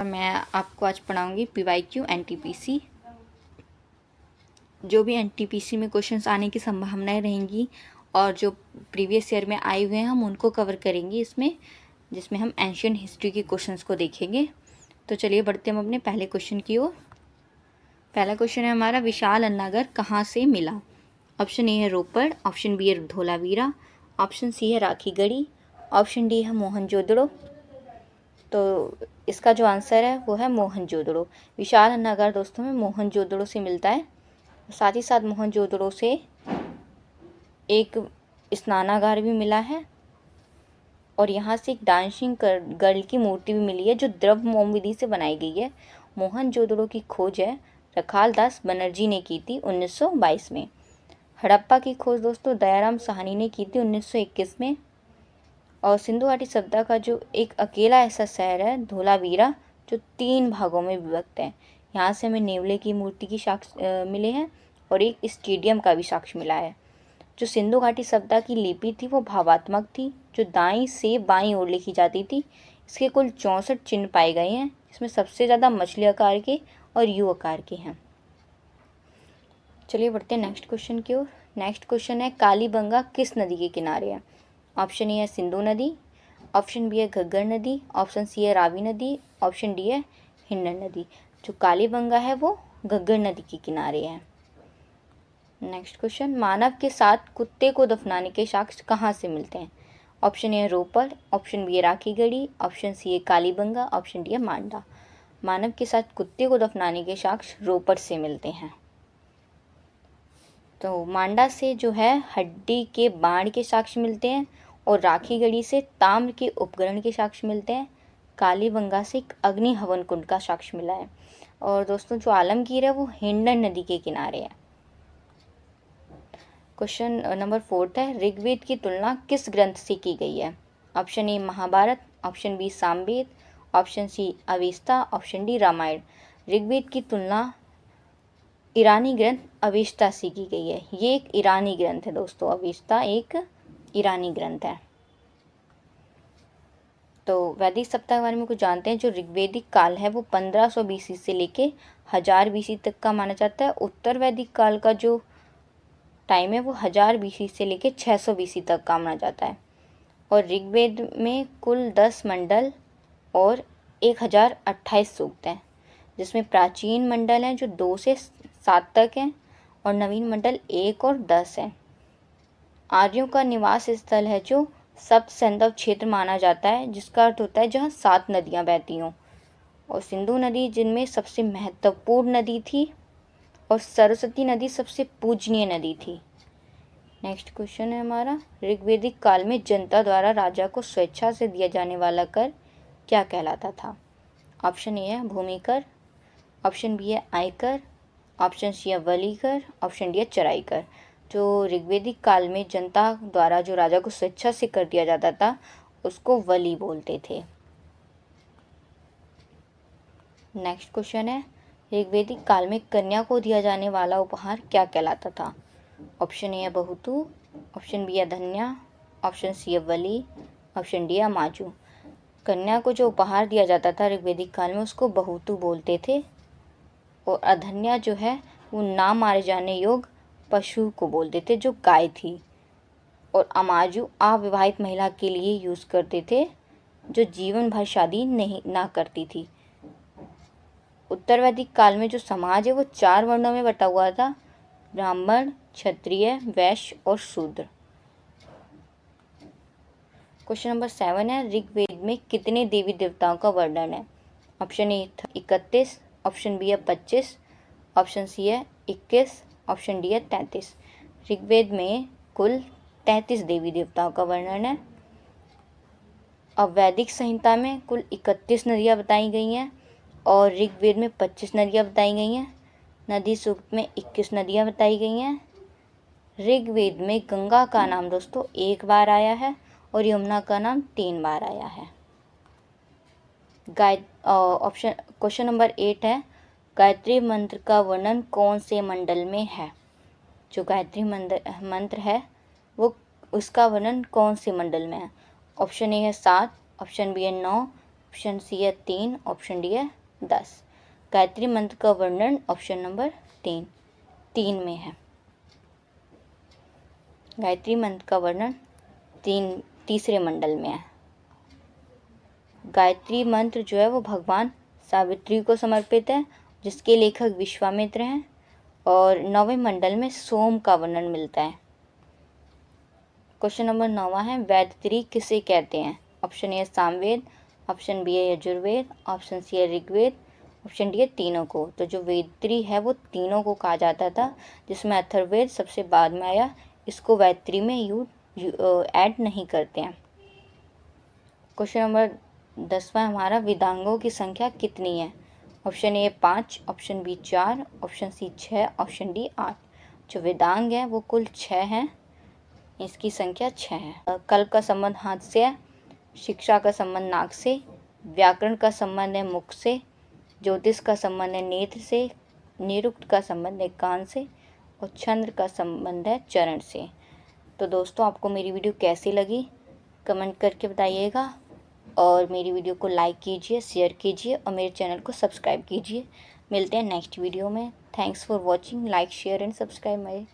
मैं आपको आज पढ़ाऊंगी PYQ NTPC। जो भी NTPC में क्वेश्चंस आने की संभावनाएं रहेंगी और जो प्रीवियस ईयर में आए हुए हैं हम उनको कवर करेंगे इसमें, जिसमें हम एंशियंट हिस्ट्री के क्वेश्चंस को देखेंगे। तो चलिए बढ़ते हम अपने पहले क्वेश्चन की ओर। पहला क्वेश्चन है हमारा, विशाल अन्नागर कहाँ से मिला? ऑप्शन ए है रोपड़, ऑप्शन बी है धोलावीरा, ऑप्शन सी है राखीगढ़ी, ऑप्शन डी है मोहनजोदड़ो। तो इसका जो आंसर है वो है मोहनजोदड़ो। विशाल नगर दोस्तों में मोहनजोदड़ो से मिलता है। साथ ही साथ मोहनजोदड़ो से एक स्नानागार भी मिला है और यहाँ से एक डांसिंग गर्ल की मूर्ति भी मिली है जो द्रव मोम विधि से बनाई गई है। मोहनजोदड़ो की खोज है रखाल दास बनर्जी ने की थी 1922 में। हड़प्पा की खोज दोस्तों दयाराम साहनी ने की थी 1921 में। और सिंधु घाटी सभ्यता का जो एक अकेला ऐसा शहर है धोलावीरा, जो 3 भागों में विभक्त है। यहाँ से हमें नेवले की मूर्ति की साक्ष्य मिले हैं और एक स्टेडियम का भी साक्ष्य मिला है। जो सिंधु घाटी सभ्यता की लिपि थी वो भावात्मक थी, जो दाईं से बाईं ओर लिखी जाती थी। इसके कुल 64 चिन्ह पाए गए हैं, इसमें सबसे ज़्यादा मछली आकार के और यू आकार के हैं। चलिए बढ़ते हैं नेक्स्ट क्वेश्चन की ओर। नेक्स्ट क्वेश्चन है, कालीबंगा किस नदी के किनारे है? ऑप्शन ए है सिंधु नदी, ऑप्शन बी है घग्गर नदी, ऑप्शन सी है रावी नदी, ऑप्शन डी है हिंडन नदी। जो कालीबंगा है वो घग्गर नदी के किनारे है। नेक्स्ट क्वेश्चन, मानव के साथ कुत्ते को दफनाने के साक्ष्य कहाँ से मिलते हैं? ऑप्शन ए है रोपड़, ऑप्शन बी है राखीगढ़ी, ऑप्शन सी है कालीबंगा, ऑप्शन डी है मांडा। मानव के साथ कुत्ते को दफनाने के साक्ष्य रोपड़ से मिलते हैं। तो मांडा से जो है हड्डी के बाण के साक्ष्य मिलते हैं और राखीगढ़ी से ताम्र के उपकरण के साक्ष्य मिलते हैं। कालीबंगा से एक अग्नि हवन कुंड का साक्ष्य मिला है। और दोस्तों जो आलमगीर है वो हिंडन नदी के किनारे है। क्वेश्चन नंबर 4 है, ऋग्वेद की तुलना किस ग्रंथ से की गई है? Option A Mahabharata, option B Samaveda, option C Avesta, option D Ramayana. Rigveda की तुलना ईरानी ग्रंथ अवेस्ता से की गई है। ये एक ईरानी ग्रंथ है दोस्तों, अवेस्ता एक ईरानी ग्रंथ है। तो वैदिक सप्ताह के बारे में कुछ जानते हैं। जो ऋग्वेदिक काल है वो 1500 BC से लेके 1000 BC तक का माना जाता है। उत्तर वैदिक काल का जो टाइम है वो 1000 BC से लेके 600 BC तक का माना जाता है। और ऋग्वेद में कुल 10 मंडल और 1028 सूक्त हैं, जिसमें प्राचीन मंडल हैं जो 2 से 7 तक हैं और नवीन मंडल 1 और 10 हैं। आर्यों का निवास स्थल है जो सप्त सैंधव क्षेत्र माना जाता है, जिसका अर्थ होता है जहाँ 7 नदियाँ बहती हों। और सिंधु नदी जिनमें सबसे महत्वपूर्ण नदी थी और सरस्वती नदी सबसे पूजनीय नदी थी। नेक्स्ट क्वेश्चन है हमारा, ऋग्वेदिक काल में जनता द्वारा राजा को स्वेच्छा से दिया जाने वाला कर क्या कहलाता था? ऑप्शन ए है भूमि कर, ऑप्शन बी है आयकर, ऑप्शन सी है वली कर, ऑप्शन डी है चराई कर। जो ऋग्वेदिक काल में जनता द्वारा जो राजा को स्वेच्छा से कर दिया जाता था उसको वली बोलते थे। नेक्स्ट क्वेश्चन है, ऋग्वेदिक काल में कन्या को दिया जाने वाला उपहार क्या कहलाता था? ऑप्शन ए है बहुतू, ऑप्शन बी है धन्या, ऑप्शन सी है वली, ऑप्शन डी है माजू। कन्या को जो उपहार दिया जाता था ऋग्वेदिक काल में उसको बहुतू बोलते थे। और अधन्या जो है वो ना मारे जाने योग्य पशु को बोलते थे जो गाय थी। और अमाजू अविवाहित महिला के लिए यूज़ करते थे जो जीवन भर शादी नहीं ना करती थी। उत्तर वैदिक काल में जो समाज है वो 4 वर्णों में बटा हुआ था, ब्राह्मण, क्षत्रिय, वैश्य और शूद्र। क्वेश्चन नंबर 7 है, ऋग्वेद में कितने देवी देवताओं का वर्णन है? ऑप्शन ए 31, ऑप्शन बी है 25, ऑप्शन सी है 21, ऑप्शन डी है 33। ऋग्वेद में कुल 33 देवी देवताओं का वर्णन है। अब वैदिक संहिता में कुल 31 नदियाँ बताई गई हैं और ऋग्वेद में 25 नदियाँ बताई गई हैं। नदी सूक्त में 21 नदियाँ बताई गई हैं। ऋग्वेद में गंगा का नाम दोस्तों 1 बार आया है और यमुना का नाम 3 बार आया है। ऑप्शन क्वेश्चन नंबर 8 है, गायत्री मंत्र का वर्णन कौन से मंडल में है? जो गायत्री मंत्र है वो उसका वर्णन कौन से मंडल में है? ऑप्शन ए है 7, ऑप्शन बी है 9, ऑप्शन सी है 3, ऑप्शन डी है 10। गायत्री मंत्र का वर्णन ऑप्शन नंबर 3 में है। गायत्री मंत्र का वर्णन तीसरे मंडल में है। गायत्री मंत्र जो है वो भगवान सावित्री को समर्पित है, जिसके लेखक विश्वामित्र हैं, और 9वें मंडल में सोम का वर्णन मिलता है। क्वेश्चन नंबर 9 है, वैदित्री किसे कहते हैं? ऑप्शन ए है सामवेद, ऑप्शन बी है यजुर्वेद, ऑप्शन सी है ऋग्वेद, ऑप्शन डी है तीनों को। तो जो वैदित्री है वो तीनों को कहा जाता था, जिसमें अथर्ववेद सबसे बाद में आया। इसको वैदित्री में ऐड नहीं करते हैं। क्वेश्चन नंबर 10वां हमारा, वेदांगों की संख्या कितनी है? Option A 5, option B 4, option C 6, option D 8। जो वेदांग है वो कुल 6 हैं, इसकी संख्या 6 है। कल्प का संबंध हाथ से है, शिक्षा का संबंध नाक से, व्याकरण का संबंध है मुख से, ज्योतिष का संबंध है नेत्र से, निरुक्त का संबंध है कान से, और चंद्र का संबंध है चरण से। तो दोस्तों, आपको मेरी वीडियो कैसी लगी कमेंट करके बताइएगा, और मेरी वीडियो को लाइक कीजिए, शेयर कीजिए, और मेरे चैनल को सब्सक्राइब कीजिए। मिलते हैं नेक्स्ट वीडियो में। Thanks for watching. Like, share and subscribe my